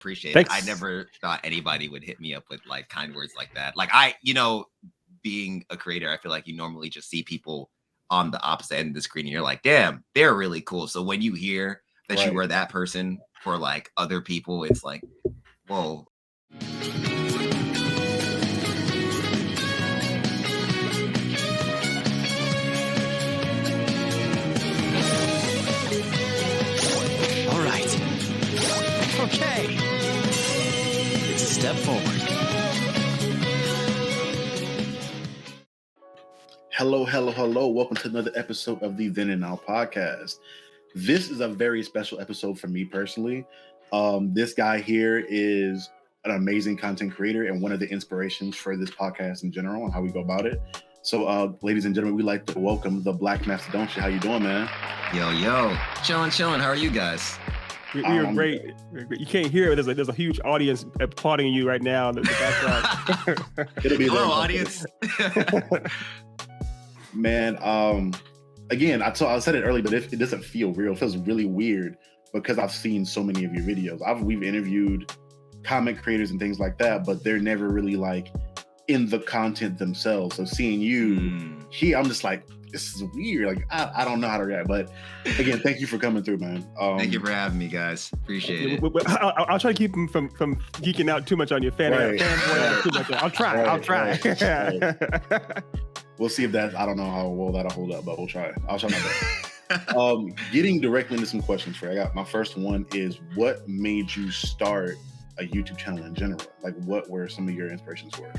Appreciate Thanks. it. I never thought anybody would hit me up with like kind words like that. Like being a creator, I feel like you normally just see people on the opposite end of the screen and you're like, damn, they're really cool. So when you hear that you were that person for like other people, it's like, whoa. All right. Okay. It's a step forward. Hello. Welcome to another episode of the Then and Now podcast. This is a very special episode for me personally. This guy here is an amazing content creator and one of the inspirations for this podcast in general and how we go about it. So, ladies and gentlemen, we'd like to welcome the Black Mastadonte. How you doing, man? Yo. Chilling. How are you guys? We are great. You can't hear it. There's a huge audience applauding you right now in the background. It'll be hello, audience. Man, again, I said it earlier, but it doesn't feel real. It feels really weird because I've seen so many of your videos. We've interviewed comic creators and things like that, but they're never really like in the content themselves. So seeing you here, I'm just like, this is weird. Like, I don't know how to react. But again, thank you for coming through, man. Thank you for having me, guys. Appreciate it. I'll try to keep him from geeking out too much on your fanboy. Too much. I'll try. Right. We'll see if I don't know how well that'll hold up, but we'll try. I'll try my best. Getting directly into some questions for you. I got my first one is, what made you start a YouTube channel in general? Like, what were some of your inspirations for it?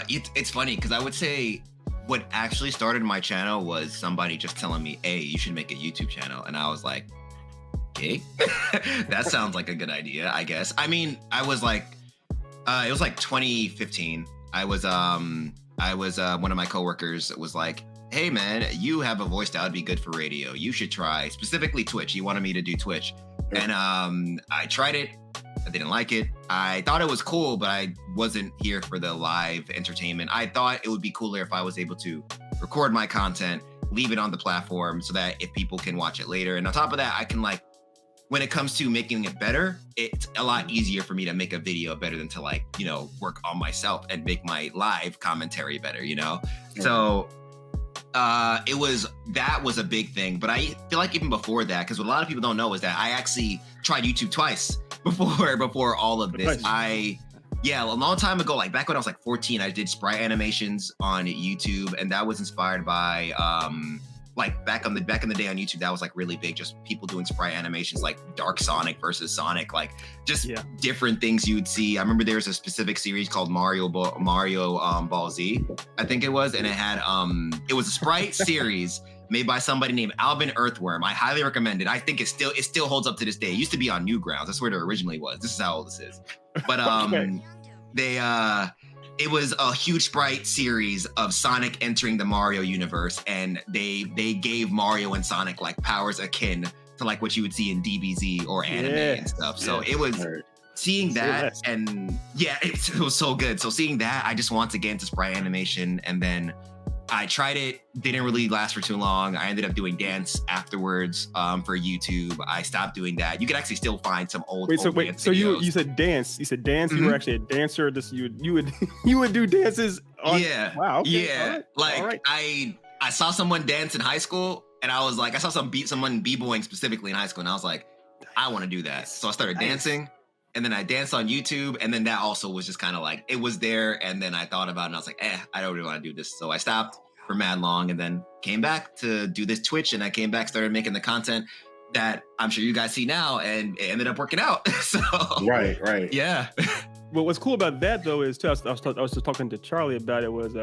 It's funny because I would say what actually started my channel was somebody just telling me, hey, you should make a YouTube channel. And I was like, okay, that sounds like a good idea, I guess. I mean, I was like, it was like 2015. I was one of my coworkers was like, hey man, you have a voice that would be good for radio. You should try specifically Twitch. He wanted me to do Twitch. And I tried it. I didn't like it. I thought it was cool, but I wasn't here for the live entertainment. I thought it would be cooler if I was able to record my content, leave it on the platform so that if people can watch it later. And on top of that, I can like, when it comes to making it better, it's a lot easier for me to make a video better than to like, work on myself and make my live commentary better, So that was a big thing. But I feel like even before that, because what a lot of people don't know is that I actually tried YouTube twice before all of this. A long time ago, like back when I was like 14, I did sprite animations on YouTube, and that was inspired by like back in the day on YouTube, that was like really big, just people doing sprite animations like Dark Sonic versus Sonic, like just different things you'd see. I remember there was a specific series called Mario Ball Z, I think it was, and it had it was a sprite series made by somebody named Alvin Earthworm. I highly recommend it. I think it still holds up to this day. It used to be on Newgrounds. That's where it originally was. This is how old this is. But it was a huge sprite series of Sonic entering the Mario universe, and they gave Mario and Sonic like powers akin to like what you would see in DBZ or anime and stuff. So it was seeing that, and it was so good. So seeing that, I just wanted to get into sprite animation, and then I tried it, didn't really last for too long. I ended up doing dance afterwards for YouTube. I stopped doing that. You can actually still find some old dance videos. So you said dance. You said dance. Mm-hmm. You were actually a dancer. You would do dances. Wow. Okay. Yeah. All right. I saw someone dance in high school, and I was like, I saw someone b-boying specifically in high school, and I was like, I want to do that. So I started dancing. And then I danced on YouTube, and then that also was just kind of like, it was there, and then I thought about it, and I was like, I don't really want to do this. So I stopped for mad long, and then came back to do this Twitch, and I came back, started making the content that I'm sure you guys see now, and it ended up working out. So Right. Yeah. Well, what's cool about that though is too, I was just talking to Charlie about it, was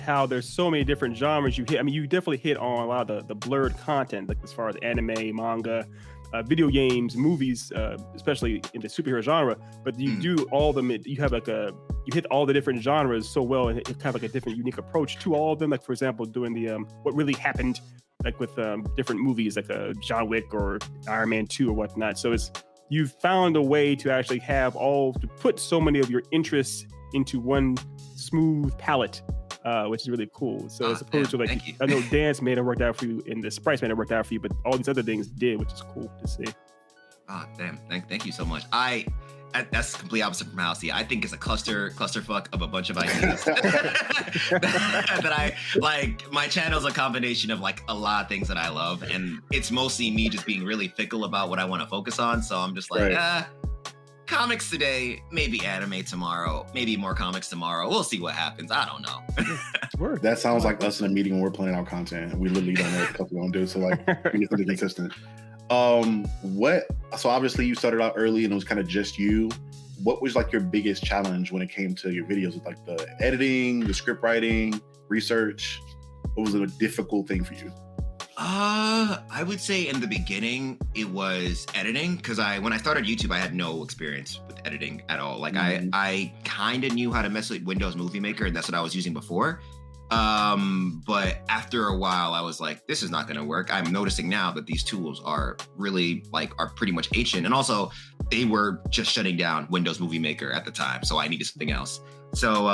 how there's so many different genres you hit. I mean, you definitely hit on a lot of the blurred content, like as far as anime, manga, video games, movies, especially in the superhero genre. But you do all of them. You have you hit all the different genres so well, and it's kind of like a different, unique approach to all of them. Like for example, doing the what really happened, like with different movies, like John Wick or Iron Man 2 or whatnot. So you've found a way to actually to put so many of your interests into one smooth palette, which is really cool. So as opposed to like, I know dance may have worked out for you and the sprites may have worked out for you, but all these other things did, which is cool to see. Oh, damn. Thank you so much. That's complete opposite from Halsey. I think it's a clusterfuck of a bunch of ideas that I like. My channel is a combination of like a lot of things that I love, and it's mostly me just being really fickle about what I want to focus on. So I'm just like, comics today, maybe anime tomorrow, maybe more comics tomorrow. We'll see what happens. I don't know. That sounds like us in a meeting when we're planning out content. We literally don't know what the fuck we're gonna do. So like, we get something consistent. So obviously you started out early and it was kind of just you. What was like your biggest challenge when it came to your videos? With like the editing, the script writing, research? What was a difficult thing for you? I would say in the beginning it was editing, because when I started YouTube I had no experience with editing at all. Like I kind of knew how to mess with Windows Movie Maker, and that's what I was using before. But after a while I was like, this is not going to work. I'm noticing now that these tools are really are pretty much ancient, and also they were just shutting down Windows Movie Maker at the time, so I needed something else. So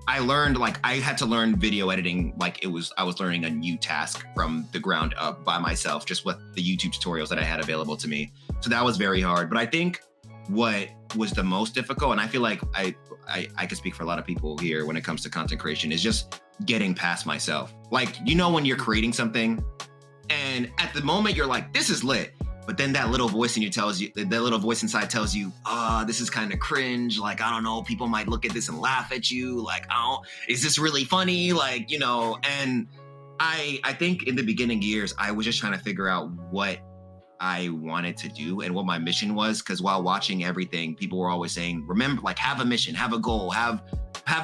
I learned, I had to learn video editing like I was learning a new task from the ground up by myself, just with the YouTube tutorials that I had available to me. So that was very hard. But I think what was the most difficult, and I feel like I can speak for a lot of people here when it comes to content creation, is just getting past myself. Like, when you're creating something and at the moment you're like, this is lit, but then that little voice inside tells you, this is kind of cringe. Like, I don't know, people might look at this and laugh at you. Like, is this really funny? Like, and I think in the beginning years, I was just trying to figure out what I wanted to do and what my mission was. Because while watching everything, people were always saying, remember, like, have a mission, have a goal, have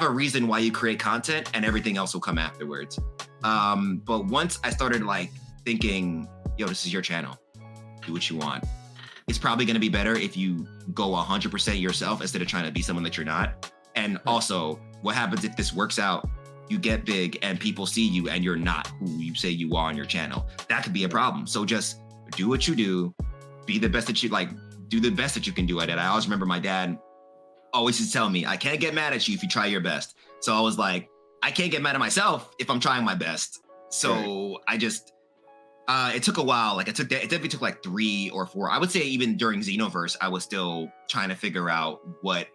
a reason why you create content, and everything else will come afterwards. But once I started thinking, this is your channel, do what you want. It's probably going to be better if you go 100% yourself instead of trying to be someone that you're not. And also, what happens if this works out? You get big and people see you and you're not who you say you are on your channel. That could be a problem. So just do what you do, be the best that you do the best that you can do at it. I always remember my dad always used to tell me, I can't get mad at you if you try your best. So I was like, I can't get mad at myself if I'm trying my best. So I just, it took a while. It definitely took 3 or 4. I would say even during Xenoverse, I was still trying to figure out what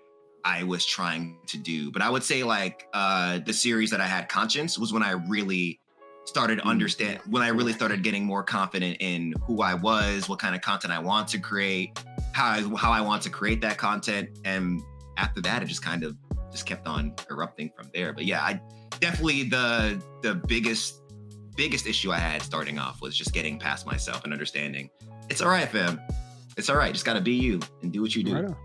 I was trying to do. But I would say the series that I had, Conscience, was when I really started when I really started getting more confident in who I was, what kind of content I want to create, how I want to create that content. And after that, it just kind of just kept on erupting from there. But yeah, I definitely the biggest issue I had starting off was just getting past myself and understanding it's all right, fam. It's all right. Just got to be you and do what you do. Right.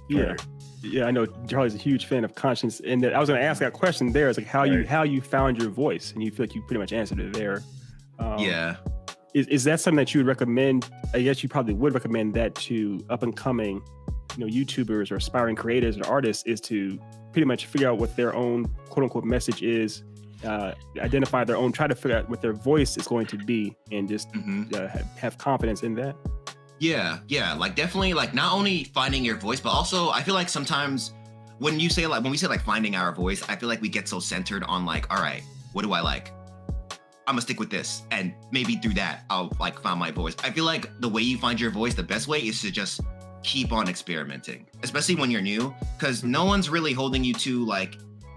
Yeah. Yeah, I know Charlie's a huge fan of Conscience, and I was going to ask that question there. It's like how you found your voice, and you feel like you pretty much answered it there. Yeah. Is that something that you would recommend? I guess you probably would recommend that to up and coming, YouTubers or aspiring creators or artists, is to pretty much figure out what their own quote unquote message is, identify their own, try to figure out what their voice is going to be, and just have confidence in that. Yeah. Definitely, not only finding your voice, but also I feel like sometimes when we say finding our voice, I feel like we get so centered on all right, what do I like? I'm gonna stick with this, and maybe through that I'll find my voice. I feel like the way you find your voice, the best way is to just keep on experimenting, especially when you're new, because no one's really holding you to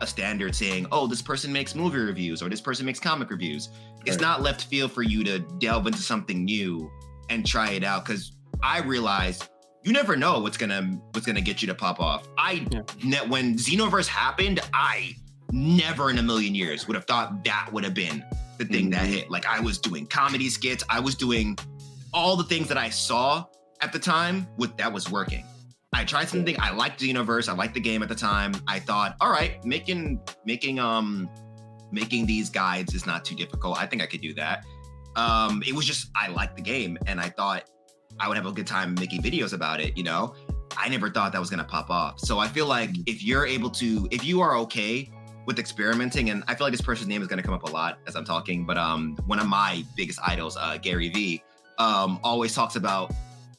a standard saying, oh, this person makes movie reviews or this person makes comic reviews. It's not left field for you to delve into something new and try it out, because I realized you never know what's gonna get you to pop off. When Xenoverse happened, I never in a million years would have thought that would have been the thing that hit. I was doing comedy skits, I was doing all the things that I saw at the time that was working. I tried something. I liked Xenoverse. I liked the game at the time. I thought, all right, making these guides is not too difficult. I think I could do that. It was just, I liked the game and I thought I would have a good time making videos about it, I never thought that was gonna pop off. So I feel like if you are okay with experimenting, and I feel like this person's name is gonna come up a lot as I'm talking, but one of my biggest idols, Gary Vee, always talks about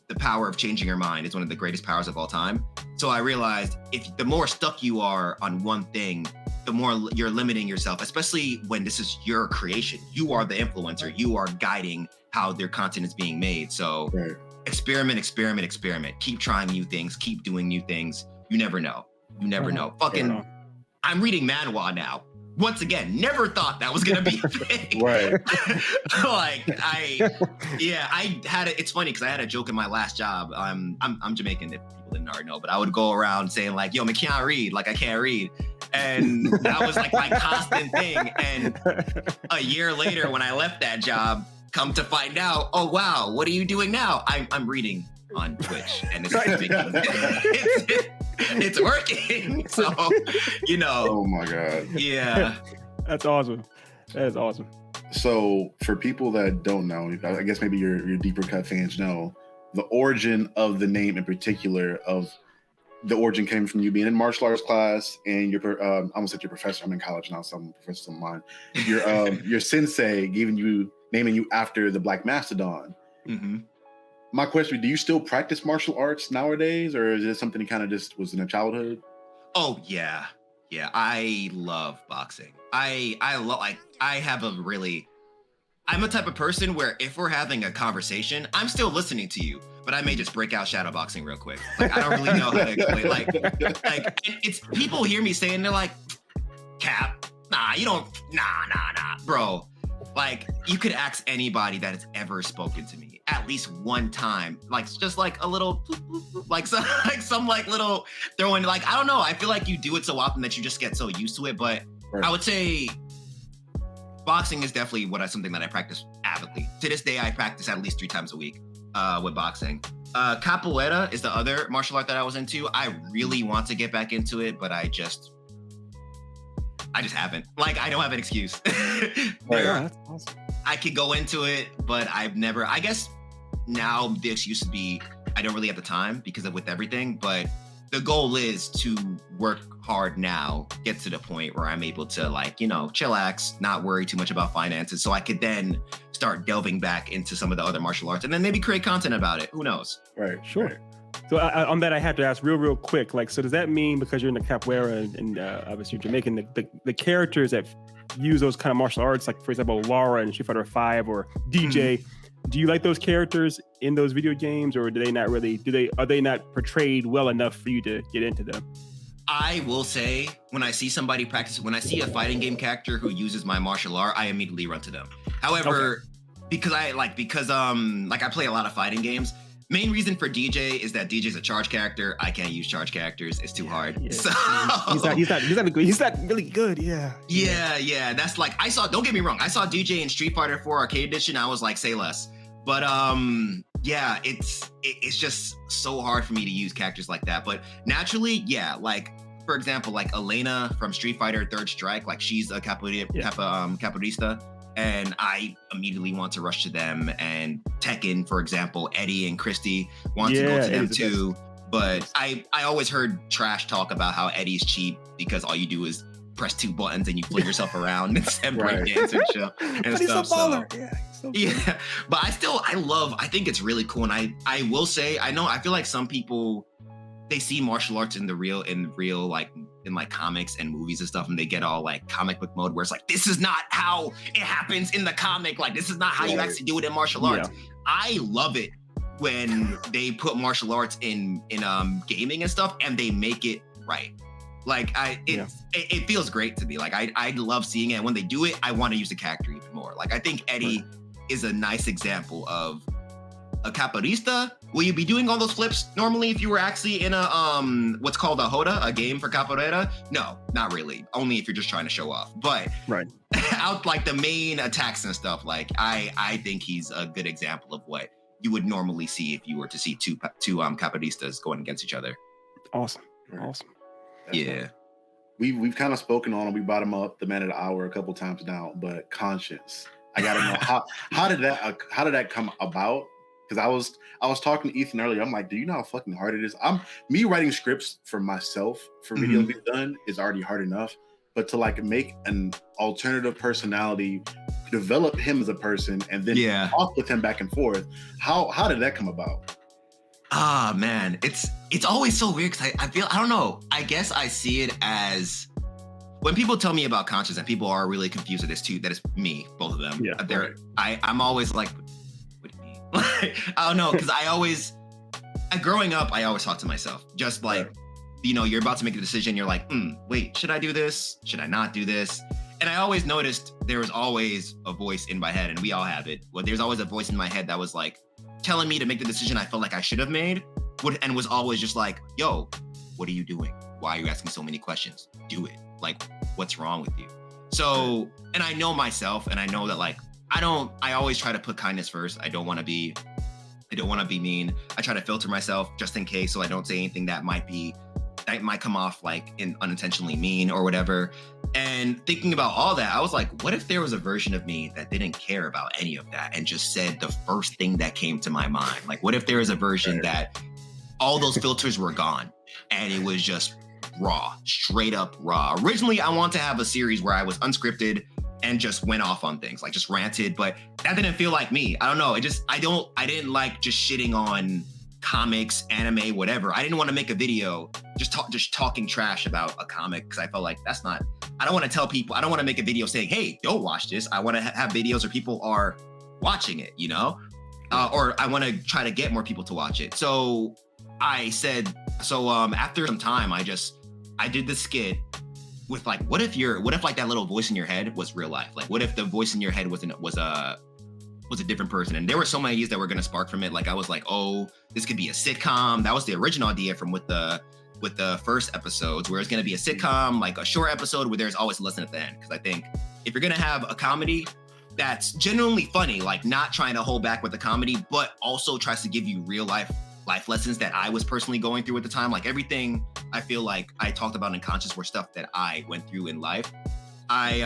the power of changing your mind. It's one of the greatest powers of all time. So I realized the more stuck you are on one thing, the more you're limiting yourself, especially when this is your creation. You are the influencer. You are guiding how their content is being made. So experiment. Keep trying new things. Keep doing new things. You never know. Fucking, I'm reading manhwa now. Once again, never thought that was gonna be a thing. Right. Like I had it. It's funny because I had a joke in my last job. I'm Jamaican, if people didn't already know, but I would go around saying like, "Yo, I can't read. Like I can't read," and that was like my constant thing. And a year later, when I left that job, come to find out, oh wow, what are you doing now? I'm reading on Twitch, and it's working. So, you know. Oh my God. Yeah. That's awesome. That is awesome. So for people that don't know, I guess maybe your deeper cut fans know, the origin of the name in particular of the origin came from you being in martial arts class and your I almost said your professor. I'm in college now, so I'm a professor of mine. Your sensei naming you after the Black Mastadonte. Mm-hmm. My question: do you still practice martial arts nowadays, or is it something you kind of just was in a childhood? Oh yeah. I love boxing. I'm a type of person where if we're having a conversation, I'm still listening to you, but I may just break out shadow boxing real quick. Like I don't really know how to explain. Like it's people hear me saying, they're like, Cap, nah, you don't, nah, bro. Like you could ask anybody that has ever spoken to me at least one time, like just like a little, like some little throwing, like I don't know. I feel like you do it so often that you just get so used to it. But right. I would say boxing is definitely something that I practice avidly. To this day, I practice at least 3 times a week with boxing. Capoeira is the other martial art that I was into. I really want to get back into it, but I just haven't. Like, I don't have an excuse. Yeah, that's awesome. I could go into it, but I've never, I guess now this used to be, I don't really have the time because of with everything, but the goal is to work hard now, get to the point where I'm able to like, chillax, not worry too much about finances. So I could then start delving back into some of the other martial arts and then maybe create content about it. Who knows? Right. Sure. Right. So on that, I have to ask real quick. Like, so does that mean because you're in the capoeira and obviously you're Jamaican, the characters that use those kind of martial arts, like for example, Laura in Street Fighter 5 or DJ, do you like those characters in those video games, or do they not really? Are they not portrayed well enough for you to get into them? I will say, when I see somebody practice, when I see a fighting game character who uses my martial art, I immediately run to them. However, because I play a lot of fighting games. Main reason for DJ is that DJ is a charge character. I can't use charge characters. It's too hard. Yeah. So he's not really good. Yeah. Yeah. That's like, don't get me wrong. I saw DJ in Street Fighter 4 Arcade Edition. I was like, say less. But yeah, it's just so hard for me to use characters like that. But naturally, yeah, like for example, like Elena from Street Fighter Third Strike, like she's a capoeirista. And I immediately want to rush to them. And Tekken, for example, Eddie and Christy want to go to them too. But I always heard trash talk about how Eddie's cheap because all you do is press 2 buttons and you flip yourself around and break dance and shit and stuff. Yeah, but I think it's really cool. And I will say, I feel like some people, they see martial arts in real like in like comics and movies and stuff, and they get all like comic book mode where it's like, this is not how it happens in the comic, like this is not how you actually do it in martial arts. I love it when they put martial arts in gaming and stuff and they make it right. Like it feels great to me. Like I love seeing it. And when they do it, I want to use the character even more. Like I think Eddie is a nice example of a capoeirista. Will you be doing all those flips normally if you were actually in a what's called a Hoda, a game for capoeira? No, not really. Only if you're just trying to show off. But out like the main attacks and stuff, like I think he's a good example of what you would normally see if you were to see two capoeiristas going against each other. Awesome. Yeah. We've kind of spoken on him. We brought him up the man of the hour a couple times now, but conscience. I gotta know how did that come about? Because I was talking to Ethan earlier. I'm like, do you know how fucking hard it is? Me writing scripts for myself for videos we've done is already hard enough. But to like make an alternative personality, develop him as a person, and then talk with him back and forth. How did that come about? Ah, man, it's always so weird because I feel, I don't know. I guess I see it as when people tell me about conscience, and people are really confused with this too. That is me, both of them. Yeah, I'm always like, what do you mean? Like, I don't know, because growing up, I always talk to myself. Just like, you're about to make a decision. You're like, wait, should I do this? Should I not do this? And I always noticed there was always a voice in my head, and we all have it. Well, there's always a voice in my head that was like telling me to make the decision I felt like I should have made, and was always just like, yo, what are you doing? Why are you asking so many questions? Do it. Like, what's wrong with you? So, and I know myself, and I know that like, I always try to put kindness first. I don't want to be mean. I try to filter myself just in case, so I don't say anything that might come off like unintentionally mean or whatever. And thinking about all that, I was like, what if there was a version of me that didn't care about any of that and just said the first thing that came to my mind? Like, what if there was a version that all those filters were gone and it was just raw, straight up raw? Originally, I wanted to have a series where I was unscripted and just went off on things, like just ranted, but that didn't feel like me. I don't know. I didn't like just shitting on comics, anime, whatever. I didn't want to make a video just talking trash about a comic, because I felt like I don't want to tell people, I don't want to make a video saying, hey, don't watch this. I want to have videos where people are watching it, or I want to try to get more people to watch it. So I said, after some time, I did the skit with like, what if like that little voice in your head was real life? Like, what if the voice in your head was a different person? And there were so many ideas that were going to spark from it. Like, I was like, oh, this could be a sitcom. That was the original idea from with the first episodes, where it's going to be a sitcom, like a short episode where there's always a lesson at the end. Because I think if you're going to have a comedy that's genuinely funny, like not trying to hold back with the comedy, but also tries to give you real life lessons that I was personally going through at the time. Like, everything I feel like I talked about in Conscious were stuff that I went through in life. I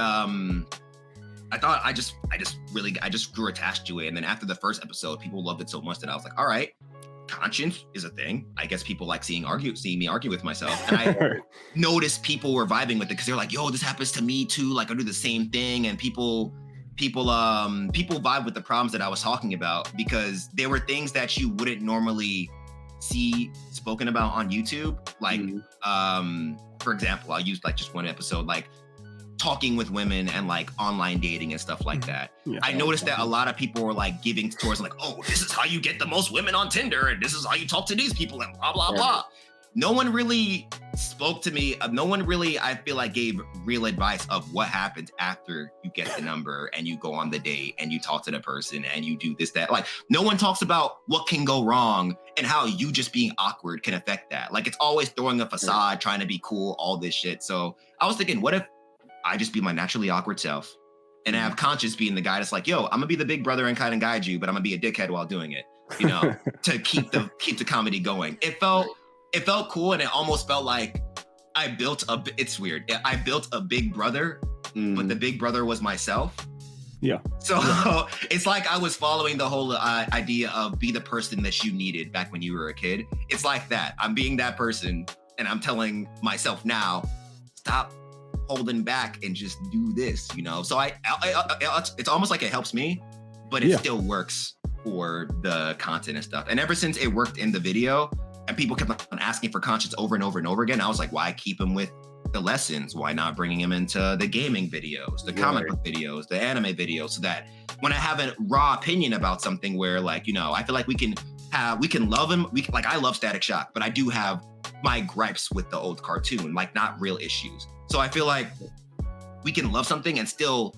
thought I just grew attached to it. And then after the first episode, people loved it so much that I was like, all right, conscience is a thing. I guess people like seeing me argue with myself. And I noticed people were vibing with it because they're like, yo, this happens to me too. Like, I do the same thing. And people vibe with the problems that I was talking about, because there were things that you wouldn't normally see spoken about on YouTube. Like, for example, I'll use like just one episode, like talking with women and like online dating and stuff like that. Yeah. I noticed that a lot of people were like giving tours like, oh, this is how you get the most women on Tinder, and this is how you talk to these people, and blah, blah, blah. No one really spoke to me. No one really, I feel like, gave real advice of what happens after you get the number and you go on the date and you talk to the person and you do this, that. Like, no one talks about what can go wrong and how you just being awkward can affect that. Like, it's always throwing a facade, trying to be cool, all this shit. So I was thinking, what if I just be my naturally awkward self and have Conscious being the guy that's like, yo, I'm gonna be the big brother and kind of guide you, but I'm gonna be a dickhead while doing it, to keep the comedy going. It felt cool, and it almost felt like it's weird. I built a big brother, but the big brother was myself. Yeah. So it's like I was following the whole idea of be the person that you needed back when you were a kid. It's like that. I'm being that person, and I'm telling myself now, stop holding back and just do this, So it's almost like it helps me, but it still works for the content and stuff. And ever since it worked in the video, and people kept on asking for Conscience over and over and over again, I was like, why keep him with the lessons? Why not bringing him into the gaming videos, the comic book videos, the anime videos, so that when I have a raw opinion about something where, like, I feel like we can love him. I love Static Shock, but I do have my gripes with the old cartoon, like not real issues. So I feel like we can love something and still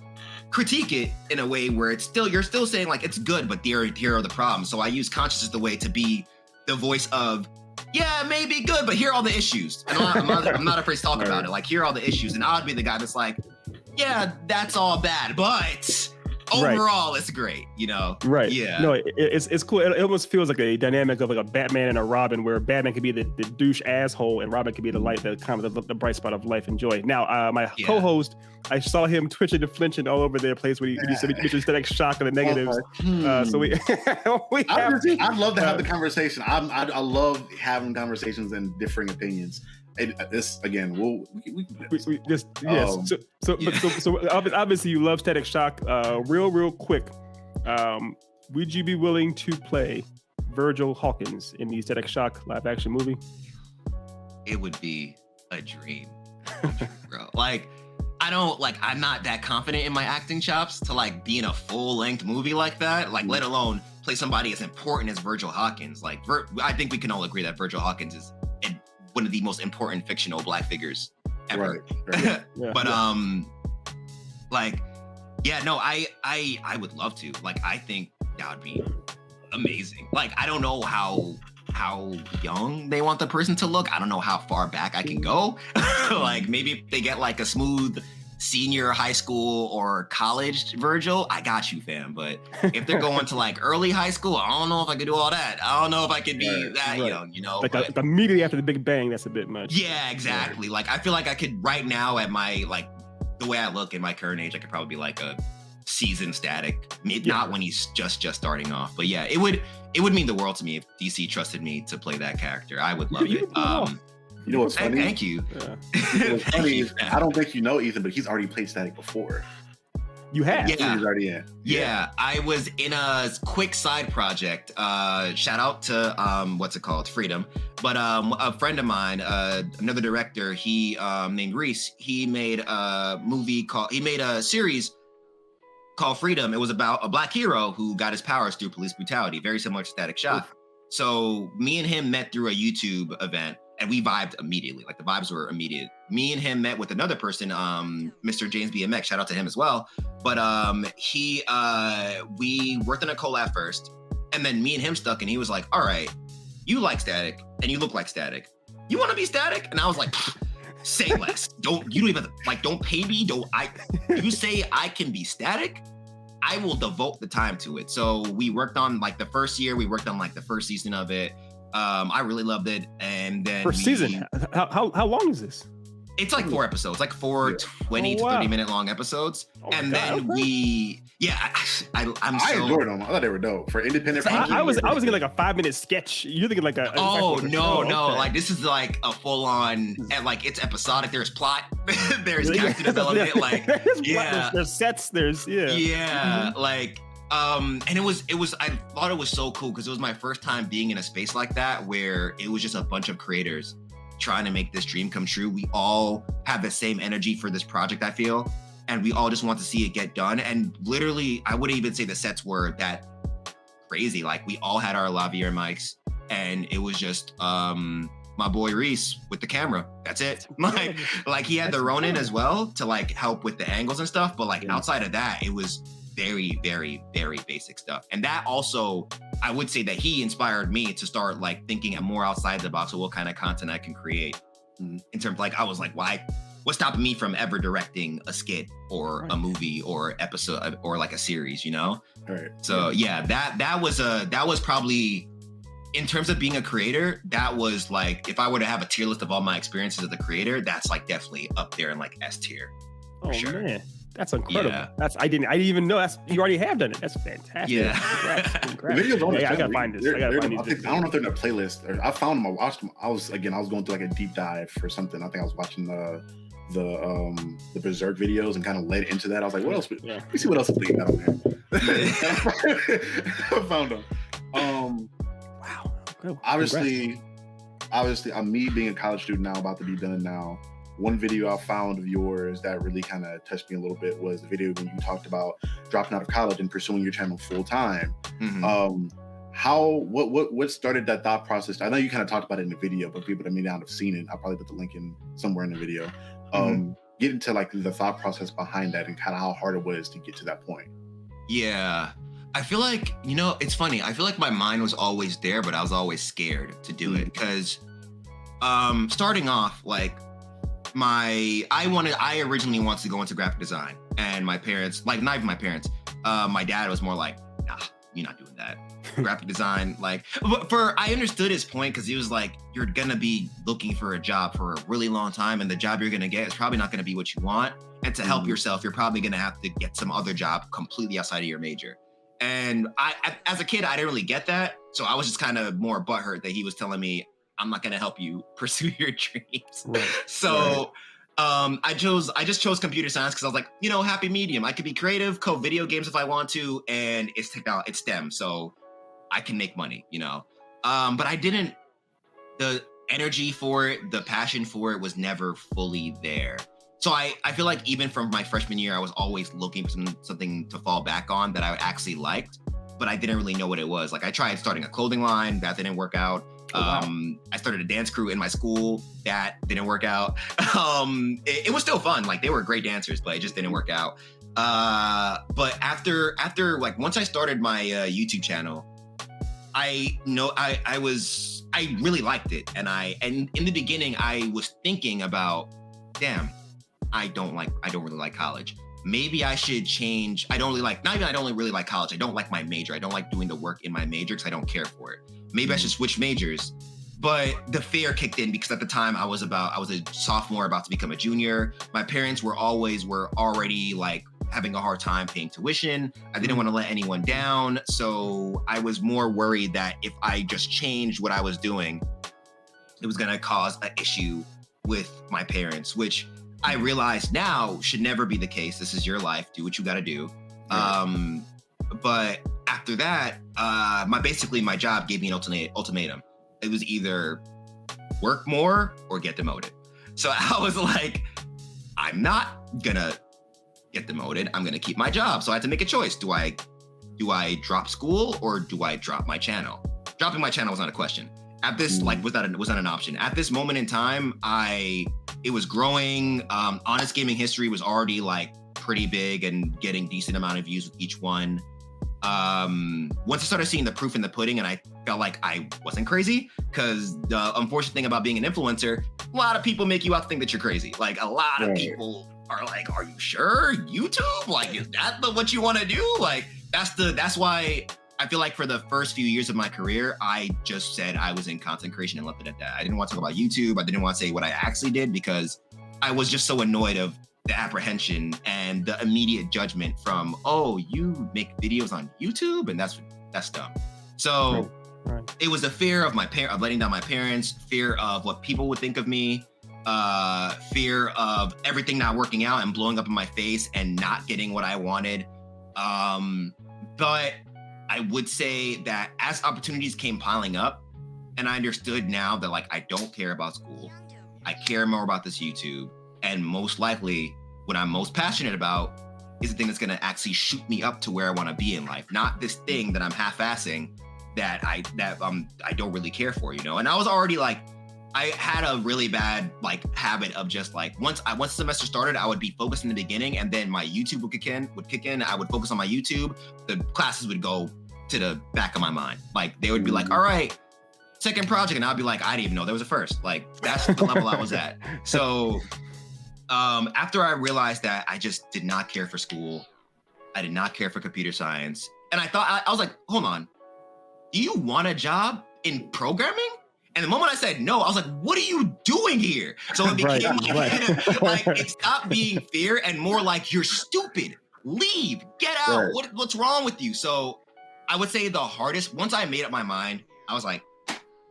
critique it in a way where you're still saying like it's good, but here are the problems. So I use Conscious as the way to be the voice of, yeah, it may be good, but here are all the issues. And I'm not afraid to talk about it. Like, here are all the issues. And I'd be the guy that's like, yeah, that's all bad, but overall it's great, Right. Yeah. No, it's cool. It almost feels like a dynamic of like a Batman and a Robin, where Batman can be the douche asshole and Robin can be the light, the kind of the bright spot of life and joy. Now, my co-host, I saw him twitching and flinching all over their place when he said Static Shock and the negatives. So I'd love to have the conversation. I love having conversations and differing opinions. This again, So obviously you love Static Shock. Real quick, would you be willing to play Virgil Hawkins in the Static Shock live action movie? It would be a dream, bro. I'm not that confident in my acting chops to like be in a full length movie like that. Like, let alone play somebody as important as Virgil Hawkins. Like, I think we can all agree that Virgil Hawkins is one of the most important fictional Black figures ever. Right. Yeah. But like, yeah, no, I would love to. Like, I think that would be amazing. Like, I don't know how young they want the person to look. I don't know how far back I can go. Like, maybe if they get like a smooth senior high school or college Virgil, I got you, fam. But if they're going to like early high school, I don't know if I could do all that. I don't know if I could be that young, you know. Like but, immediately after the Big Bang, that's a bit much. yeah, exactly. Like, I feel like I could right now at my, like, the way I look in my current age, I could probably be like a seasoned Static. Not when he's just starting off. But yeah, it would mean the world to me if DC trusted me to play that character. I would love it. You know what's funny? Thank you. Yeah. What's funny is, I don't think you know Ethan, but he's already played Static before. You have. Yeah. He's already in. Yeah, I was in a quick side project. Shout out to what's it called? Freedom. But a friend of mine, another director, he named Reese, he made a series called Freedom. It was about a Black hero who got his powers through police brutality, very similar to Static Shock. So me and him met through a YouTube event, and we vibed immediately. Like, the vibes were immediate. Me and him met with another person, Mr. James BMX. Shout out to him as well. But we worked on a collab first, and then me and him stuck, and he was like, "All right, you like Static, and you look like Static. You want to be Static?" And I was like, "Say less. Don't pay me. You say I can be Static, I will devote the time to it." So we worked on like the first year. We worked on like the first season of it. I really loved it, and then First season. How long is this? It's like 4 episodes, like 20 to 30 minute long episodes. And then I'm I enjoyed them. I thought they were dope for independent. I was thinking like a 5-minute sketch. You're thinking like a. No. Okay. Like, this is like a full on, and like, it's episodic. There's plot, there's character development. Like, there's sets. There's like, and it was. I thought it was so cool because it was my first time being in a space like that where it was just a bunch of creators trying to make this dream come true. We all have the same energy for this project, I feel, and we all just want to see it get done. And literally, I wouldn't even say the sets were that crazy. Like, we all had our lavalier mics, and it was just my boy Reese with the camera. That's it. Like he had the Ronin as well to like help with the angles and stuff. But like outside of that, it was very, very, very basic stuff. And that also, I would say that he inspired me to start like thinking more outside the box of what kind of content I can create. In terms of like, I was like, what's stopping me from ever directing a skit or a movie or episode or like a series, you know? Right. So yeah, that was probably, in terms of being a creator, that was like, if I were to have a tier list of all my experiences as a creator, that's like definitely up there in like S tier. Oh sure. Man. That's incredible. Yeah. I didn't even know you already have done it. That's fantastic. Yeah. Congrats. I gotta find this. I don't know if they're in a playlist. Or I found them. I watched them. I was going through like a deep dive for something. I think I was watching the Berserk videos and kind of led into that. I was like, what else? Let me see what else is leading out on there. I found them. Wow. Good. Obviously, I'm me being a college student now, about to be done now. One video I found of yours that really kind of touched me a little bit was the video when you talked about dropping out of college and pursuing your channel full time. Mm-hmm. What started that thought process? I know you kind of talked about it in the video, but people that may not have seen it, I'll probably put the link in somewhere in the video. Get into like the thought process behind that and kind of how hard it was to get to that point. Yeah. I feel like, it's funny. I feel like my mind was always there, but I was always scared to do it because starting off, like, I originally wanted to go into graphic design, and my parents, like, not even my parents, my dad was more like, nah, you're not doing that. Graphic design, like, I understood his point because he was like, you're gonna be looking for a job for a really long time, and the job you're gonna get is probably not gonna be what you want. And to help yourself, you're probably gonna have to get some other job completely outside of your major. And I as a kid, I didn't really get that, so I was just kind of more butthurt that he was telling me, I'm not gonna help you pursue your dreams. Right. So I just chose computer science because I was like, happy medium. I could be creative, code video games if I want to, and it's technology, it's STEM, so I can make money, But the energy for it, the passion for it was never fully there. So I feel like even from my freshman year, I was always looking for something to fall back on that I actually liked. but I didn't really know what it was. Like I tried starting a clothing line, that didn't work out. I started a dance crew in my school, that didn't work out. It was still fun. Like they were great dancers, but it just didn't work out. But after like once I started my YouTube channel, I really liked it. And in the beginning I was thinking about, damn, I don't really like college. Maybe I should change. I don't really like college. I don't like my major. I don't like doing the work in my major because I don't care for it. Maybe I should switch majors. But the fear kicked in because at the time I was a sophomore about to become a junior. My parents were already like having a hard time paying tuition. I didn't want to let anyone down. So I was more worried that if I just changed what I was doing, it was going to cause an issue with my parents, which I realize now should never be the case. This is your life. Do what you got to do. Right. But after that, my job gave me an ultimatum. It was either work more or get demoted. So I was like, I'm not gonna get demoted. I'm gonna keep my job. So I had to make a choice. Do I drop school or do I drop my channel? Dropping my channel was not a question. At this, was not an option. At this moment in time, it was growing. Honest Gaming History was already like pretty big and getting decent amount of views with each one. Once I started seeing the proof in the pudding and I felt like I wasn't crazy, because the unfortunate thing about being an influencer, a lot of people make you out to think that you're crazy. Like a lot of people are like, are you sure? YouTube? Like, is that what you want to do? Like, that's why I feel like for the first few years of my career, I just said I was in content creation and left it at that. I didn't want to talk about YouTube. I didn't want to say what I actually did because I was just so annoyed of the apprehension and the immediate judgment from, oh, you make videos on YouTube? And that's dumb. So it was a fear of of letting down my parents, fear of what people would think of me, fear of everything not working out and blowing up in my face and not getting what I wanted. But I would say that as opportunities came piling up, and I understood now that like I don't care about school, I care more about this YouTube, and most likely what I'm most passionate about is the thing that's gonna actually shoot me up to where I wanna be in life, not this thing that I'm half-assing that I don't really care for, you know? And I was already like, I had a really bad like habit of just like once the semester started, I would be focused in the beginning, and then my YouTube would kick in. I would focus on my YouTube. The classes would go to the back of my mind. Like they would be like, all right, second project, and I'd be like, I didn't even know there was a first. Like that's the level I was at. So after I realized that I just did not care for school, I did not care for computer science, and I was like, hold on, do you want a job in programming? And the moment I said no, I was like, what are you doing here? So it became like it stopped being fear and more like, you're stupid. Leave, get out. Right. What's wrong with you? So I would say the hardest, once I made up my mind, I was like,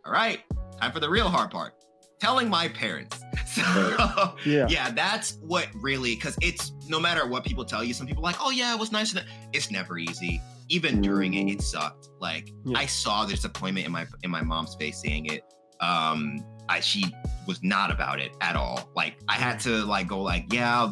all right, time for the real hard part. Telling my parents. So yeah, that's what really, because it's no matter what people tell you, some people are like, oh yeah, it was nice. It's never easy. Even during it sucked. Like I saw the disappointment in my mom's face saying it. She was not about it at all. Like I had to like go like, yeah,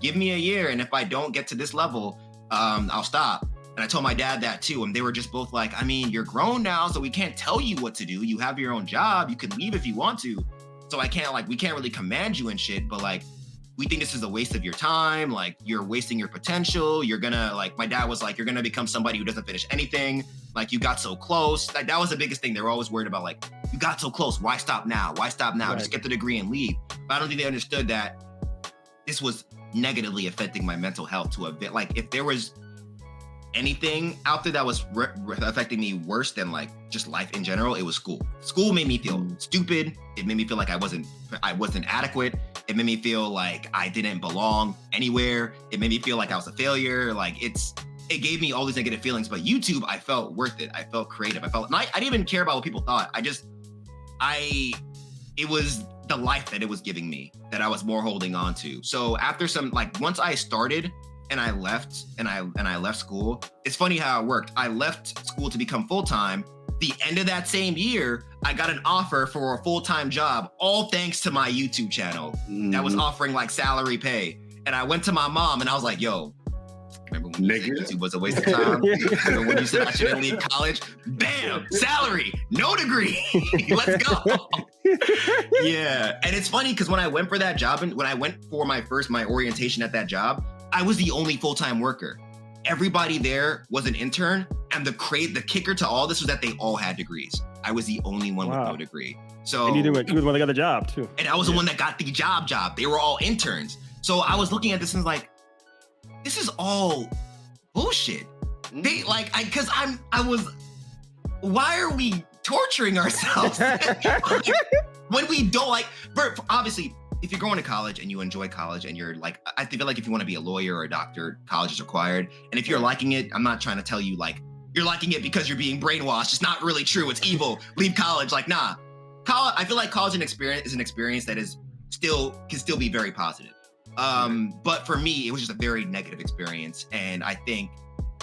give me a year, and if I don't get to this level, I'll stop. And I told my dad that too, and they were just both like, I mean, you're grown now, so we can't tell you what to do. You have your own job. You can leave if you want to. So we can't really command you and shit, but like, we think this is a waste of your time. Like you're wasting your potential. You're gonna like, my dad was like, you're gonna become somebody who doesn't finish anything. Like you got so close. Like that was the biggest thing. They were always worried about like, you got so close. Why stop now? Why stop now? Right. Just get the degree and leave. But I don't think they understood that this was negatively affecting my mental health to a bit. Like if there was anything out there that was affecting me worse than like just life in general, it was school. School made me feel stupid. It made me feel like I wasn't adequate. It made me feel like I didn't belong anywhere. It made me feel like I was a failure. Like it gave me all these negative feelings. But YouTube, I felt worth it. I felt creative. I didn't even care about what people thought. It was the life that it was giving me that I was more holding on to. So after once I started and I left school, it's funny how it worked. I left school to become full-time. The end of that same year, I got an offer for a full-time job, all thanks to my YouTube channel that was offering like salary pay. And I went to my mom and I was like, yo, Remember when you said YouTube was a waste of time? Remember when you said I shouldn't leave college? Bam! Salary, no degree. Let's go. Yeah. And it's funny because when I went for that job and when I went for my orientation at that job, I was the only full-time worker. Everybody there was an intern. And the kicker to all this was that they all had degrees. I was the only one with no degree. So and you were the one that got the job too. And I was the one that got the job. They were all interns. So I was looking at this and was like, this is all bullshit. They why are we torturing ourselves? When we don't obviously, if you're going to college and you enjoy college and you're like, I feel like if you want to be a lawyer or a doctor, college is required. And if you're liking it, I'm not trying to tell you like, you're liking it because you're being brainwashed. It's not really true. It's evil. Leave college. Like, nah. I feel like college is an experience that can still be very positive. But for me, it was just a very negative experience. And I think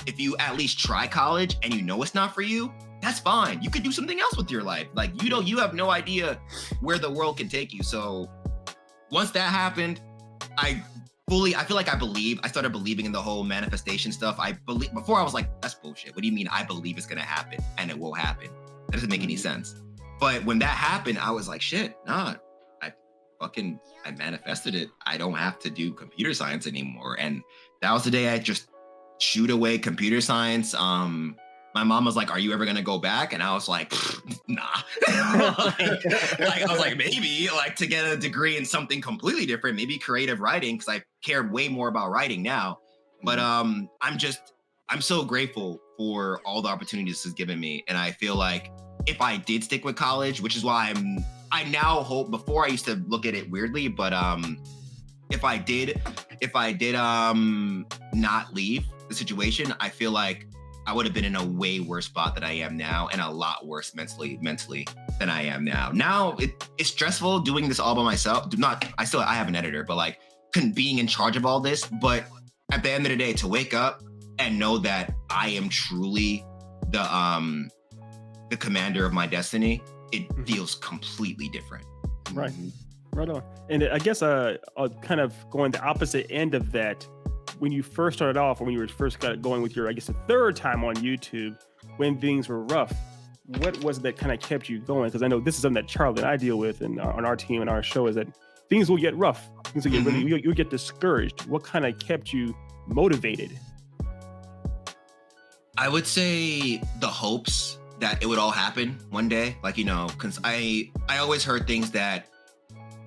if you at least try college and you know it's not for you, that's fine. You could do something else with your life. Like, you have no idea where the world can take you. So once that happened, I feel like I started believing in the whole manifestation stuff. Before I was like, that's bullshit. What do you mean I believe it's gonna happen and it will happen? That doesn't make any sense. But when that happened, I was like, shit, nah, I manifested it. I don't have to do computer science anymore. And that was the day I just shoot away computer science. My mom was like, are you ever gonna go back? And I was like, nah. I was like, maybe to get a degree in something completely different, maybe creative writing, because I care way more about writing now. But I'm so grateful for all the opportunities this has given me. And I feel like if I did stick with college, which is why I now hope, before I used to look at it weirdly, but if I did not leave the situation, I feel like I would have been in a way worse spot than I am now, and a lot worse mentally than I am now. Now it's stressful doing this all by myself. I have an editor, but being in charge of all this. But at the end of the day, to wake up and know that I am truly the commander of my destiny, it feels completely different. Right. Right on. And I guess I'll kind of going the opposite end of that. When you first started off, or when you were first going with your, I guess, the third time on YouTube, when things were rough, what was that kind of kept you going? Because I know this is something that Charlie and I deal with on our team and our show, is that things will get rough. Things will get really, you'll get discouraged. What kind of kept you motivated? I would say the hopes that it would all happen one day. Because I always heard things that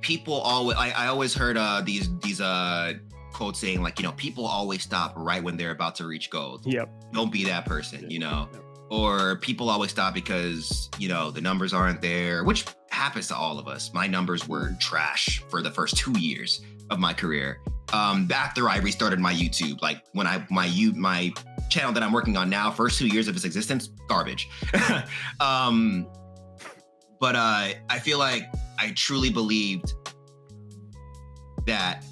people always, I always heard these quotes saying people always stop right when they're about to reach gold. Yep. Don't be that person, or people always stop because, the numbers aren't there, which happens to all of us. My numbers were trash for the first 2 years of my career. After I restarted my YouTube, when my channel that I'm working on now, first 2 years of its existence, garbage. But I feel like I truly believed that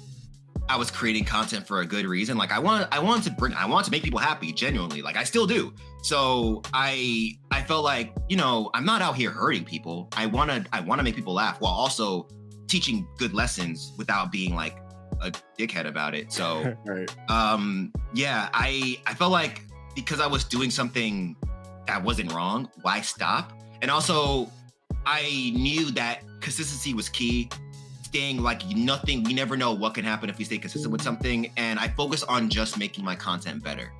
I was creating content for a good reason. I want to make people happy, genuinely. I still do. So I felt like, I'm not out here hurting people. I want to make people laugh while also teaching good lessons without being a dickhead about it. So, right. I felt like because I was doing something that wasn't wrong, why stop? And also I knew that consistency was key. Staying nothing, we never know what can happen if we stay consistent with something. And I focus on just making my content better.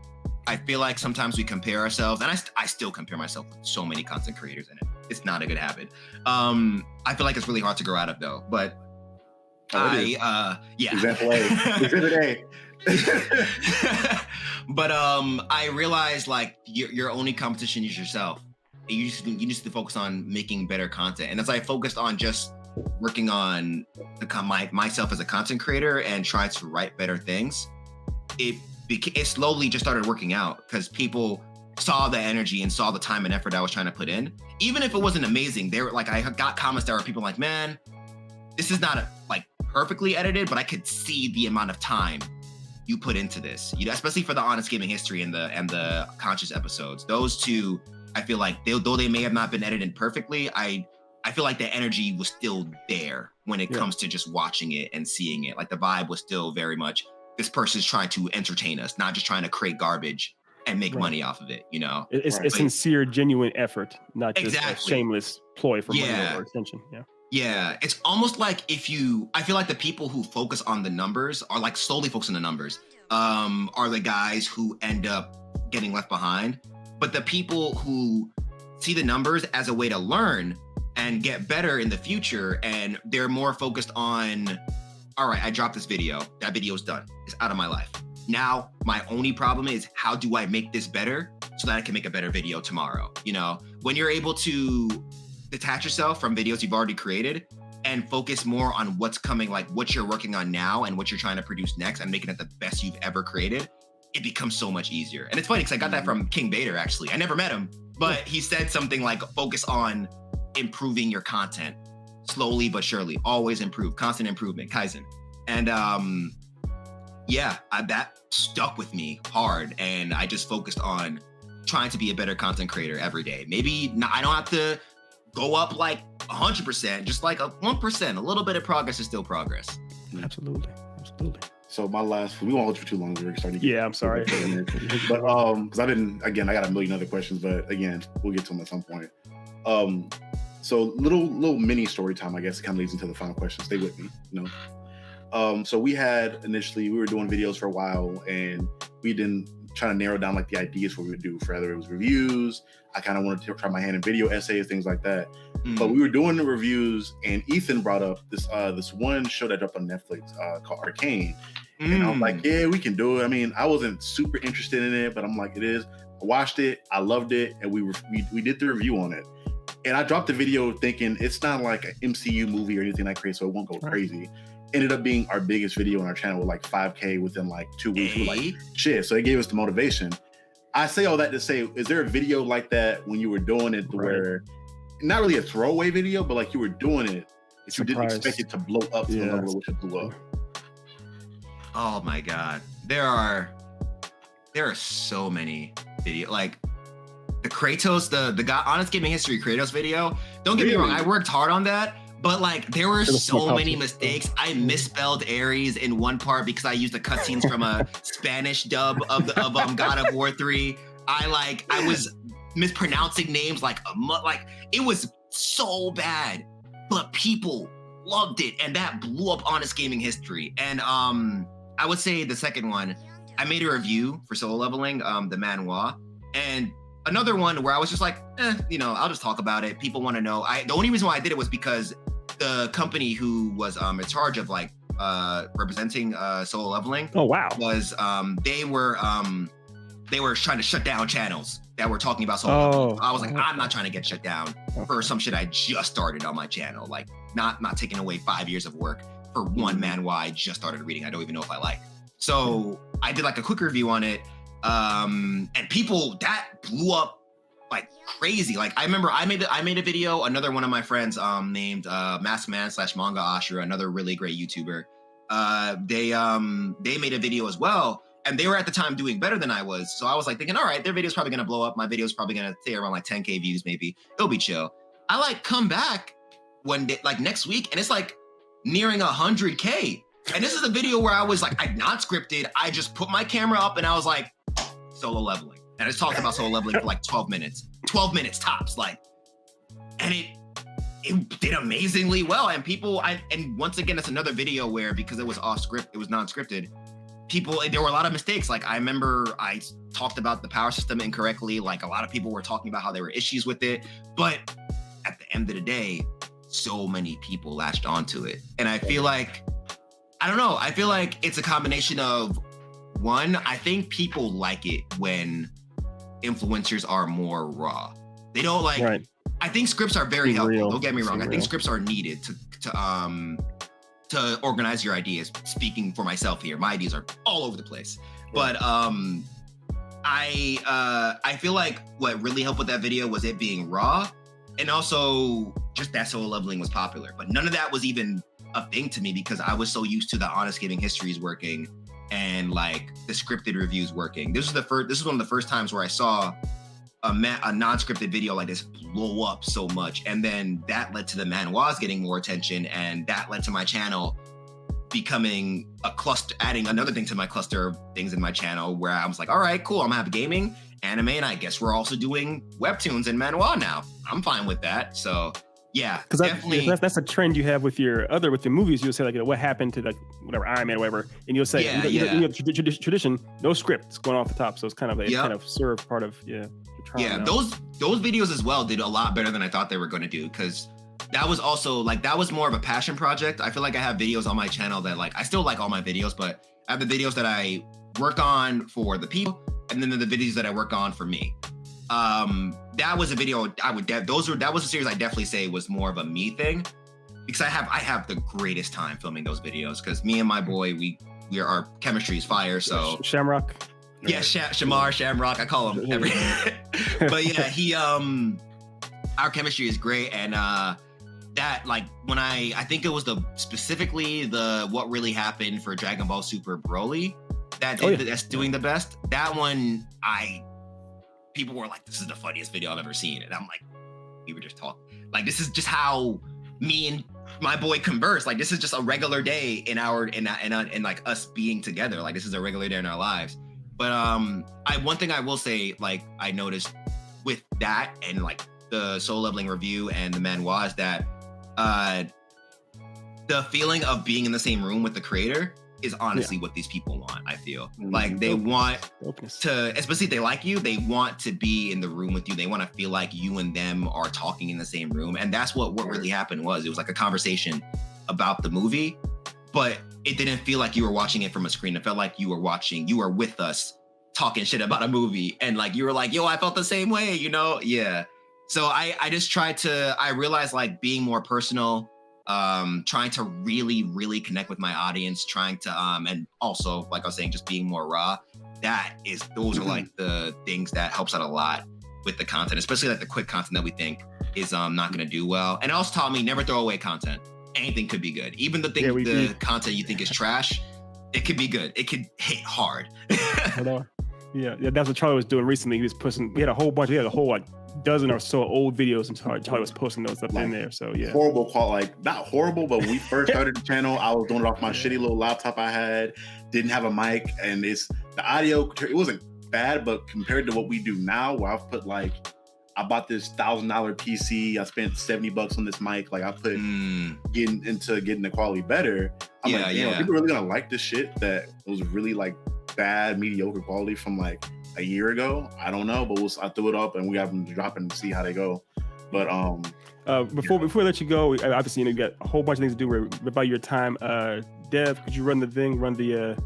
I feel like sometimes we compare ourselves, and I still compare myself with so many content creators, and it's not a good habit. I feel like it's really hard to grow out of though, but yeah. Example A. Exhibit A. But I realized your only competition is yourself. You just need to focus on making better content. And as I focused on just working on myself as a content creator and try to write better things, it slowly just started working out because people saw the energy and saw the time and effort I was trying to put in. Even if it wasn't amazing, they were I got comments that were people man, this is not perfectly edited, but I could see the amount of time you put into this. Especially for the Honest Gaming History and the Conscious episodes. Those two, I feel like though they may have not been edited perfectly, I feel like the energy was still there when it comes to just watching it and seeing it. The vibe was still very much this person's trying to entertain us, not just trying to create garbage and make money off of it, you know? It's Right. a sincere, genuine effort, not just a Exactly. shameless ploy for money Yeah. or attention. Yeah. Yeah, it's almost like I feel like the people who focus on the numbers are like solely focused on the numbers, are the guys who end up getting left behind. But the people who see the numbers as a way to learn and get better in the future, and they're more focused on, all right, I dropped this video, that video's done, it's out of my life. Now, my only problem is, how do I make this better so that I can make a better video tomorrow? You know, when you're able to detach yourself from videos you've already created and focus more on what's coming, like what you're working on now and what you're trying to produce next, and making it the best you've ever created, it becomes so much easier. And it's funny because I got that from King Bader, actually. I never met him, but he said something like, focus on improving your content slowly but surely, always improve, constant improvement, Kaizen. And that stuck with me hard. And I just focused on trying to be a better content creator every day. Maybe not, I don't have to go up like 100%, just like a 1%, a little bit of progress is still progress. Absolutely. So my last, we won't hold you too long. We're starting to get, Yeah, I'm sorry. but because I got a million other questions, but again, we'll get to them at some point. So little mini story time, I guess, kind of leads into the final question. Stay with me, you know. So we were doing videos for a while, and we didn't try to narrow down like the ideas what we would do. For whether it was reviews, I kind of wanted to try my hand in video essays, things like that. But we were doing the reviews, and Ethan brought up this one show that dropped on Netflix called Arcane. And I'm like, yeah, we can do it. I mean, I wasn't super interested in it, but I'm like, it is. I watched it, I loved it, and we did the review on it. And I dropped the video thinking it's not like an MCU movie or anything I create, so it won't go crazy. Ended up being our biggest video on our channel with like 5K within like 2 weeks. We were like, shit. So it gave us the motivation. I say all that to say, is there a video like that when you were doing it where, not really a throwaway video, but like you were doing it, that you didn't expect it to blow up to the level at which it blew up? Oh my God. There are so many videos, like the Kratos, the guy, Honest Gaming History Kratos video. Don't get me wrong, I worked hard on that, but like there were so many mistakes. I misspelled Ares in one part because I used the cutscenes from a Spanish dub of God of War 3. I was mispronouncing names like it was so bad, but people loved it, and that blew up Honest Gaming History. And I would say the second one, I made a review for Solo Leveling, the manhwa, and another one where I was just like, I'll just talk about it. People want to know. The only reason why I did it was because the company who was in charge of like representing Solo Leveling. Oh wow. Was they were trying to shut down channels that were talking about Solo Leveling. I was like, I'm not trying to get shut down for some shit I just started on my channel. Like not taking away 5 years of work for one manhwa I just started reading. I don't even know if I like. So I did like a quick review on it. And people, that blew up like crazy. Like I remember I made a video, another one of my friends named Masked Man / Manga Ashura, another really great YouTuber. They made a video as well, and they were at the time doing better than I was. So I was like thinking, all right, their video's probably gonna blow up. My video's probably gonna stay around like 10K views, maybe. It'll be chill. I like come back one day, like next week, and it's like nearing 100K. And this is a video where I was like, I'm not scripted. I just put my camera up and I was like, Solo Leveling. And I just talked about Solo Leveling for like 12 minutes tops. Like, and it did amazingly well. And and once again, it's another video where, because it was off script, it was non-scripted, there were a lot of mistakes. Like I remember I talked about the power system incorrectly. Like a lot of people were talking about how there were issues with it. But at the end of the day, so many people latched onto it. And I feel like, I don't know, I feel like it's a combination of, one, I think people like it when influencers are more raw. They don't like, I think scripts are very helpful. Real. Don't get me wrong. I think scripts are needed to organize your ideas. Speaking for myself here, my ideas are all over the place. But I feel like what really helped with that video was it being raw, and also just that Solo Leveling was popular. But none of that was even a thing to me because I was so used to the Honest Gaming Histories working and like the scripted reviews working. This is one of the first times where I saw a non-scripted video like this blow up so much. And then that led to the manhwas getting more attention, and that led to my channel becoming a cluster, adding another thing to my cluster of things in my channel where I was like, all right, cool, I'm gonna have gaming, anime, and I guess we're also doing webtoons and manhwa now. I'm fine with that. So yeah, because definitely. That's a trend you have with your movies. You'll say like, what happened to like whatever Iron Man or whatever, and you'll say tradition, no script, it's going off the top. So it's kind of kind of served part of those videos as well did a lot better than I thought they were going to do, because that was also like, that was more of a passion project. I feel like I have videos on my channel that like, I still like all my videos, but I have the videos that I work on for the people, and then the videos that I work on for me. That was a video that was a series I definitely say was more of a me thing, because I have the greatest time filming those videos, because me and my boy, our chemistry is fire. So Shamrock. Yeah, Shamrock, I call him every. But yeah, our chemistry is great, and that like when I think it was specifically what really happened for Dragon Ball Super Broly that's doing the best. That one people were like, this is the funniest video I've ever seen, and I'm like, we were just talking like, this is just how me and my boy converse. Like, this is just a regular day in like us being together. Like, this is a regular day in our lives. But one thing I will say, like, I noticed with that and like the Soul Leveling review and the manhwa is that the feeling of being in the same room with the creator is honestly what these people want. I feel like they want to, especially if they like you, they want to be in the room with you. They want to feel like you and them are talking in the same room. And that's what really happened was, it was like a conversation about the movie, but it didn't feel like you were watching it from a screen. It felt like you were with us talking shit about a movie. And like, you were like, yo, I felt the same way, you know? Yeah. So I just I realized like being more personal, trying to really connect with my audience, trying to and also like I was saying, just being more raw. Those are like the things that helps out a lot with the content, especially like the quick content that we think is not going to do well. And it also taught me never throw away content. Anything could be good, even the content you think is trash, it could be good. It could hit hard. Yeah, that's what Charlie was doing recently. He had a whole like dozen or so old videos, and Charlie was posting those up in there. So yeah, horrible quality, like not horrible, but when we first started the channel, I was doing it off my shitty little laptop I had, didn't have a mic, and the audio, it wasn't bad, but compared to what we do now, where I've put like, I bought this $1,000 PC, I spent $70 on this mic, like I put getting the quality better. I'm like, people really gonna like this shit that was really like bad, mediocre quality from like a year ago? I don't know, but I threw it up and we have them dropping to see how they go. But before we let you go, obviously you got a whole bunch of things to do about your time. Dev, could you run the thing? What is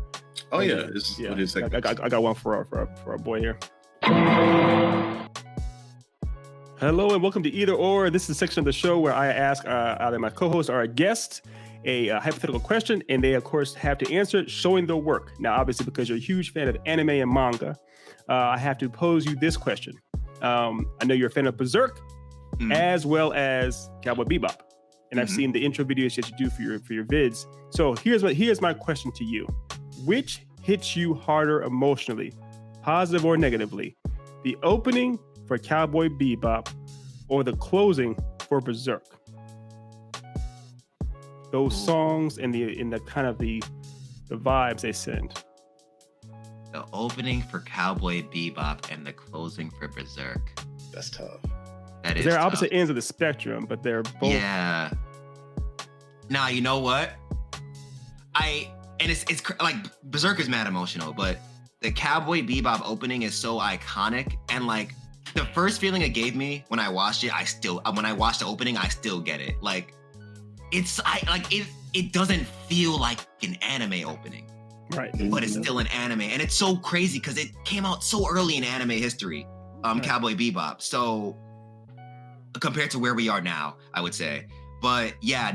it? I got one for our boy here. Hello and welcome to Either Or. This is a section of the show where I ask either my co-host or a guest a hypothetical question, and they of course have to answer it showing their work. Now, obviously, because you're a huge fan of anime and manga, I have to pose you this question. I know you're a fan of Berserk as well as Cowboy Bebop, and I've seen the intro videos that you do for your vids. So here's my question to you: which hits you harder emotionally, positive or negatively? The opening for Cowboy Bebop or the closing for Berserk? Those songs and the kind of the vibes they send. The opening for Cowboy Bebop and the closing for Berserk. That's tough. That is they're tough. Opposite ends of the spectrum, but they're both. Yeah. Now, you know what? It's like Berserk is mad emotional, but the Cowboy Bebop opening is so iconic, and like the first feeling it gave me when I watched it, when I watched the opening, I still get it. Like it doesn't feel like an anime opening, right? But it's still an anime, and it's so crazy because it came out so early in anime history, Cowboy Bebop. So compared to where we are now, I would say. But yeah,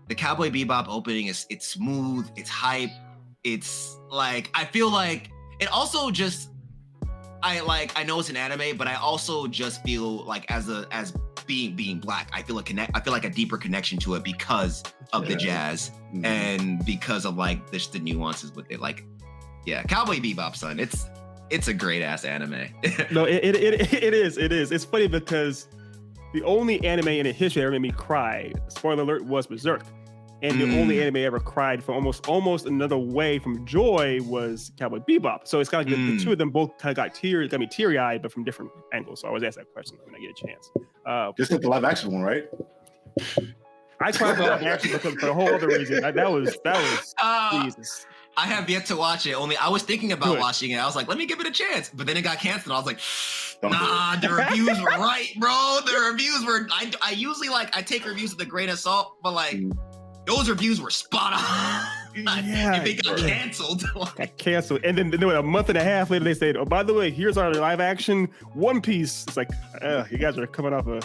the Cowboy Bebop opening it's smooth, it's hype, it's like I feel like it also just I know it's an anime, but I also just feel like as being black, I feel like a deeper connection to it because of the jazz and because of like the nuances with it. Like, yeah, Cowboy Bebop, son, it's a great ass anime. No, it is. It's funny because the only anime in the history that ever made me cry, spoiler alert, was Berserk. And the only anime I ever cried for almost another way from joy was Cowboy Bebop. So it's kind of like the two of them both kind of got me teary-eyed, but from different angles. So I always ask that question when I get a chance. Just like the live action one, right? I cried for live action because for a whole other reason. That was Jesus. I have yet to watch it. Only I was thinking about watching it. I was like, let me give it a chance. But then it got canceled. I was like, nah, the reviews were right, bro. The reviews were. I usually I take reviews with a grain of salt, but those reviews were spot on. If it got canceled. Got canceled. And then a month and a half later, they said, oh, by the way, here's our live action One Piece. It's like, you guys are coming off a.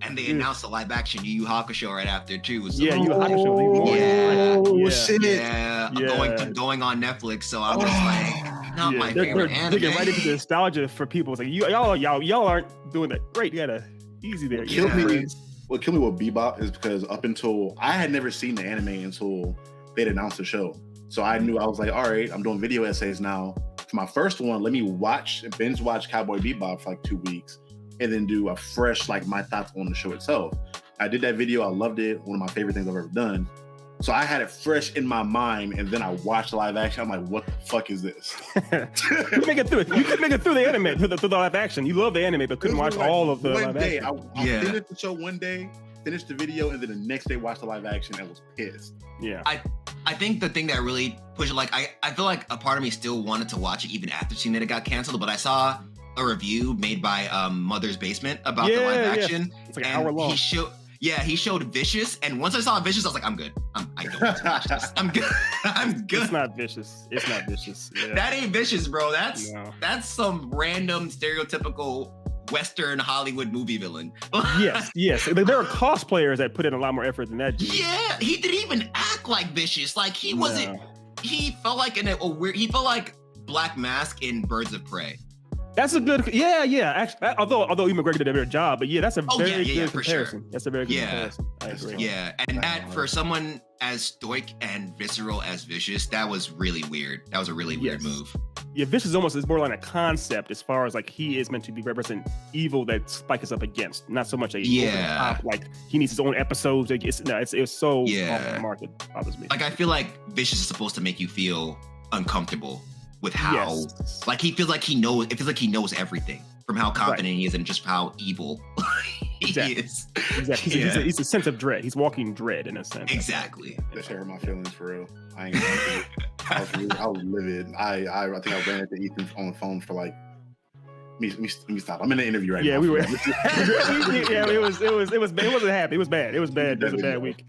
And they announced a live action Yu Yu Hakusho right after too. So, Yu Yu Hakusho. Shit. Going on Netflix. So I was like, not my favorite anime. They're digging right into the nostalgia for people. It's like y'all aren't doing that great. You gotta easy there. What killed me with Bebop is because up until I had never seen the anime until they'd announced the show. So I knew I was like, all right, I'm doing video essays now. For my first one, let me binge watch Cowboy Bebop for 2 weeks and then do a fresh, my thoughts on the show itself. I did that video. I loved it. One of my favorite things I've ever done. So I had it fresh in my mind, and then I watched the live action. I'm like, what the fuck is this? You make it through it. You could make it through the anime, through the live action. You love the anime, but couldn't watch all of the live action. I finished the show one day, finished the video, and then the next day watched the live action and was pissed. Yeah. I think the thing that really pushed it, I feel like a part of me still wanted to watch it even after seeing that it got canceled, but I saw a review made by Mother's Basement about the live action. It's like an hour long. He showed Vicious, and once I saw Vicious, I was like, I'm good. I don't want to watch this. I'm good. I'm good. It's not vicious. Yeah. That ain't Vicious, bro. That's some random stereotypical Western Hollywood movie villain. Yes. There are cosplayers that put in a lot more effort than that dude. Yeah, he didn't even act like Vicious. He wasn't. He felt like he felt like Black Mask in Birds of Prey. That's a good, Actually, although Ewan McGregor did a better job, but that's a very good comparison. Sure. That's a very good comparison. I agree. Yeah, and that for someone as stoic and visceral as Vicious, that was really weird. That was a really weird move. Yeah, Vicious is more like a concept as far as he is meant to be represent evil that Spike is up against, not so much he needs his own episodes. It's so off the market. Bothers me. I feel like Vicious is supposed to make you feel uncomfortable with how he feels like he knows. It feels like he knows everything from how confident he is and just how evil he is. Exactly. He's a sense of dread. He's walking dread in a sense. Exactly. That shit hurt my feelings for real. I ain't gonna I was livid. I think I ran into Ethan on the phone for let me stop. I'm in an interview right now. Yeah, we were. It wasn't happy. It was bad. It was bad. It was a bad week.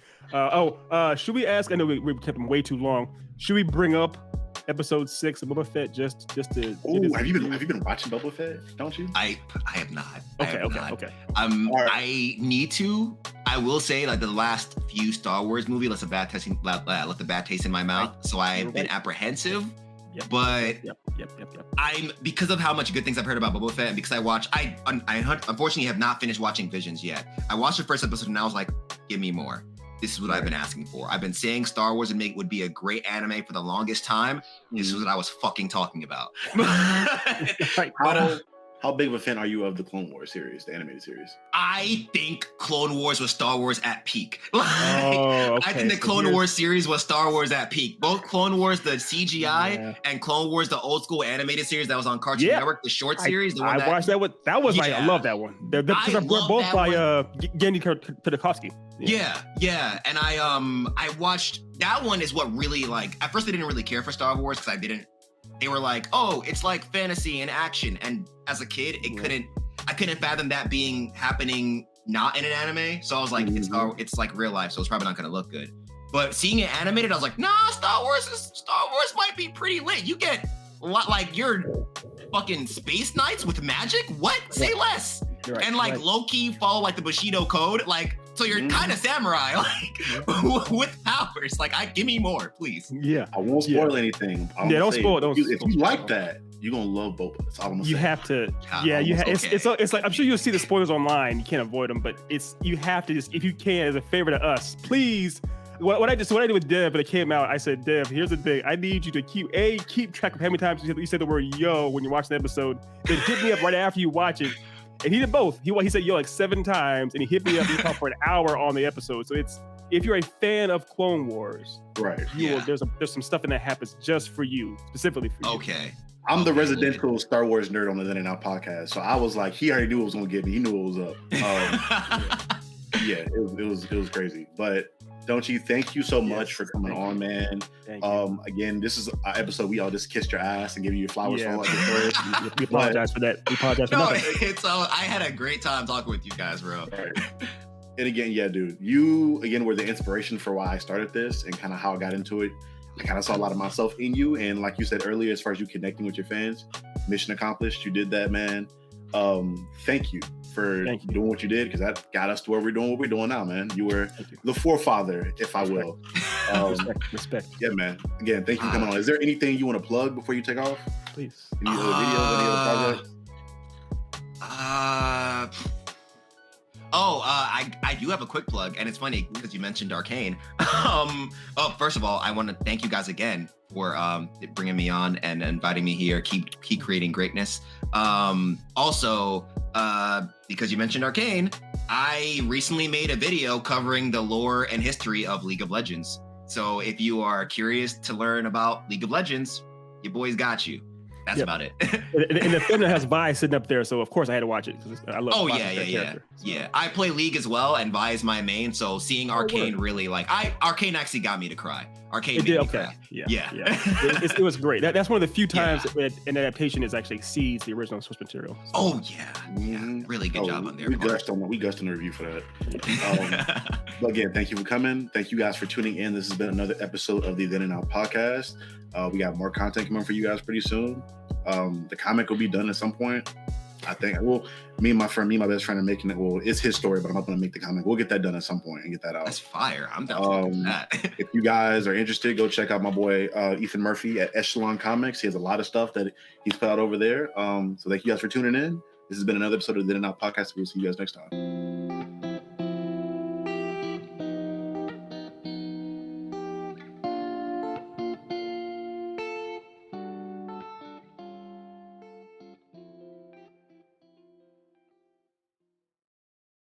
Should we ask? I know we kept him way too long. Should we bring up episode 6 of Boba Fett just to? Have you been watching Boba Fett? Don't you? I have not. Okay. I need to. I will say the last few Star Wars movie left the bad taste in my mouth. So I've been apprehensive. Yep. But Yep. I'm because of how much good things I've heard about Boba Fett, and because I unfortunately have not finished watching Visions yet. I watched the first episode and I was like, give me more. This is what I've been asking for. I've been saying Star Wars would be a great anime for the longest time. This is what I was fucking talking about. How big of a fan are you of the Clone Wars series, the animated series? I think Clone Wars was Star Wars at peak. I think the Clone Wars series was Star Wars at peak. Both Clone Wars, the CGI, and Clone Wars, the old school animated series that was on Cartoon Network, the short series. I watched that one. That was I love that one. They're both by Genndy Tartakovsky. Yeah. And I watched that one. Is what really at first I didn't really care for Star Wars because they were like, oh, it's like fantasy and action. And as a kid, I couldn't fathom that happening not in an anime. So I was like, it's like real life, so it's probably not gonna look good. But seeing it animated, I was like, nah, Star Wars might be pretty lit. You get a lot your fucking space knights with magic. What? Say less. Right, and low-key follow the Bushido code. So you're kind of samurai, with powers. Give me more, please. Yeah. I won't spoil anything. Don't spoil. If you like that, you're gonna love Boba. That's all I'm gonna say. You have to. Yeah, you have. It's like I'm sure you'll see the spoilers online. You can't avoid them, but you have to just, if you can, as a favor to us, please. What I did with Dev when it came out, I said, Dev, here's the thing. I need you to keep track of how many times you said the word yo when you're watching the episode. Then hit me up right after you watch it. And he did both. He said yo 7 times, and he hit me up and talked for an hour on the episode. So if you're a fan of Clone Wars, Right. there's some stuff in that happens just for you, specifically for you. Okay. I'm the residential Star Wars nerd on the Then and Now podcast, so I was like, he already knew what was gonna get me. He knew what was up. Yeah, it was crazy. But don't you? Thank you so much for coming on, man. Thank you. Again, this is an episode we all just kissed your ass and gave you your flowers Yeah. for all We apologize for that. We apologize for No, nothing. it's I had a great time talking with you guys, bro. Right. And again, yeah, dude, you again were the inspiration for why I started this and kind of how I got into it. I kind of saw a lot of myself in you, and like you said earlier, as far as you connecting with your fans, mission accomplished. You did that, man. Thank you for doing what you did, because that got us to where we're doing what we're doing now, man. You were the forefather, if I will. Respect. Yeah, man. Again, thank you for coming on. Is there anything you want to plug before you take off? Please. Any other videos, any other projects? I do have a quick plug, and it's funny because you mentioned Arcane. First of all, I want to thank you guys again for bringing me on and inviting me here. Keep creating greatness. Also, because you mentioned Arcane, I recently made a video covering the lore and history of League of Legends. So if you are curious to learn about League of Legends, your boys got you. That's about it. And the thumbnail has Vi sitting up there, so of course I had to watch it. I love. Oh Vi yeah. as that character, so. Yeah. I play League as well, and Vi is my main. So seeing Arcane really Arcane actually got me to cry. Arcane made me cry. Yeah. It was great. That's one of the few times that an adaptation is actually exceeds the original source material. So. Oh yeah. Really good job on their part. We gushed on the review for that. But again, thank you for coming. Thank you guys for tuning in. This has been another episode of the Then and Now podcast. We got more content coming for you guys pretty soon. The comic will be done at some point. I think. Well, me and my best friend are making it. Well, it's his story, but I'm not going to make the comic. We'll get that done at some point and get that out. That's fire. I'm down for that. If you guys are interested, go check out my boy Ethan Murphy at Echelon Comics. He has a lot of stuff that he's put out over there. So thank you guys for tuning in. This has been another episode of the Then and Now podcast. We'll see you guys next time.